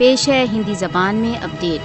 پیش ہے ہندی زبان میں اپڈیٹ۔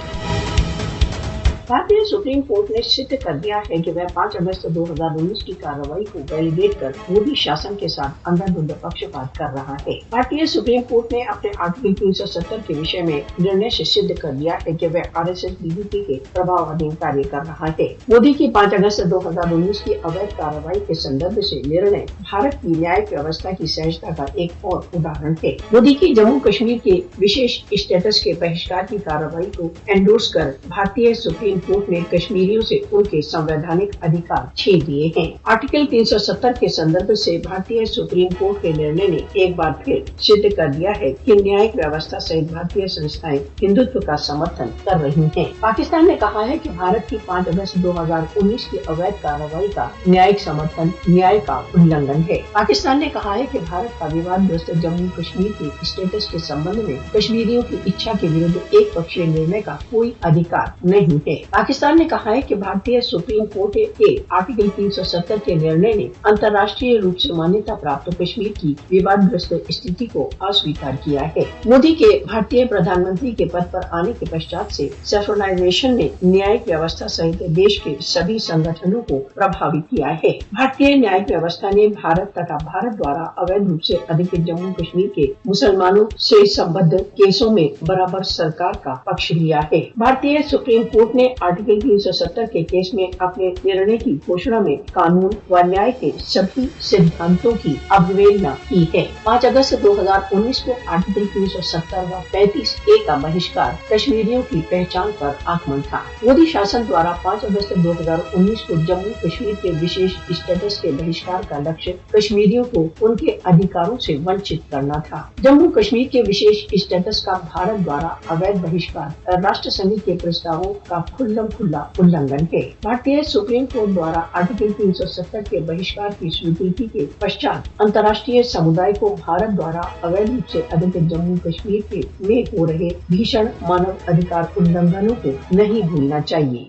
بھارतीय सुप्रीम कोर्ट ने सिद्ध कर दिया है कि वह 5 अगस्त 2019 की कार्रवाई को वैलिडेट कर मोदी शासन के साथ अंधाधुंध पक्षपात कर रहा है। भारतीय सुप्रीम कोर्ट ने अपने आर्टिकल 370 के विषय में निर्णय से सिद्ध कर दिया है कि वह RSS बीजेपी के प्रभावाधीन कार्य कर रहा है। मोदी की 5 अगस्त 2019 की अवैध कार्रवाई के संदर्भ से निर्णय भारत की न्यायिक व्यवस्था की सहजता का एक और उदाहरण है। मोदी की जम्मू कश्मीर के विशेष स्टेटस के बहिष्कार की कार्रवाई को एंडोर्स कर भारतीय सुप्रीम कोर्ट ने कश्मीरियों से उनके संवैधानिक अधिकार छीन लिए हैं। आर्टिकल 370 के संदर्भ से भारतीय सुप्रीम कोर्ट के निर्णय ने एक बार फिर सिद्ध कर दिया है कि न्यायिक व्यवस्था सहित भारतीय संस्थाएं हिंदुत्व का समर्थन कर रही हैं। पाकिस्तान ने कहा है कि भारत की 5 अगस्त 2019 की अवैध कार्रवाई का न्यायिक समर्थन न्याय का उल्लंघन है। पाकिस्तान ने कहा है कि भारत का विवादग्रस्त जम्मू कश्मीर के स्टेटस के संबंध में कश्मीरियों की इच्छा के विरुद्ध एक पक्षीय निर्णय का कोई अधिकार नहीं है। पाकिस्तान ने कहा है कि भारतीय सुप्रीम कोर्ट के आर्टिकल 370 के निर्णय ने अंतर्राष्ट्रीय रूप से मान्यता प्राप्त कश्मीर की विवादग्रस्त स्थिति को अस्वीकार किया है। मोदी के भारतीय प्रधानमंत्री के पद पर आने के पश्चात से सेंट्रलाइजेशन ने न्यायिक व्यवस्था सहित देश के सभी संगठनों को प्रभावित किया है। भारतीय न्यायिक व्यवस्था ने भारत तथा भारत द्वारा अवैध रूप से अधिकृत जम्मू कश्मीर के मुसलमानों से संबद्ध केसों में बराबर सरकार का पक्ष लिया है। भारतीय सुप्रीम कोर्ट ने आर्टिकल 370 के केस में अपने निर्णय की घोषणा में कानून व न्याय के सभी सिद्धांतों की अवहेलना की है। 5 अगस्त 2019 को आर्टिकल 370 व 35A का बहिष्कार कश्मीरियों की पहचान पर आक्रमण था। मोदी शासन द्वारा 5 अगस्त 2019 को जम्मू कश्मीर के विशेष स्टेटस के बहिष्कार का लक्ष्य कश्मीरियों को उनके अधिकारों से वंचित करना था। जम्मू कश्मीर के विशेष स्टेटस का भारत द्वारा अवैध बहिष्कार राष्ट्र संघ के प्रस्तावों का खुल्ला उल्लंघन है। भारतीय सुप्रीम कोर्ट द्वारा आर्टिकल 370 के बहिष्कार की स्वीकृति के पश्चात अंतर्राष्ट्रीय समुदाय को भारत द्वारा अवैध रूप से अधिकृत जम्मू कश्मीर में हो रहे भीषण मानव अधिकार उल्लंघनों को नहीं भूलना चाहिए।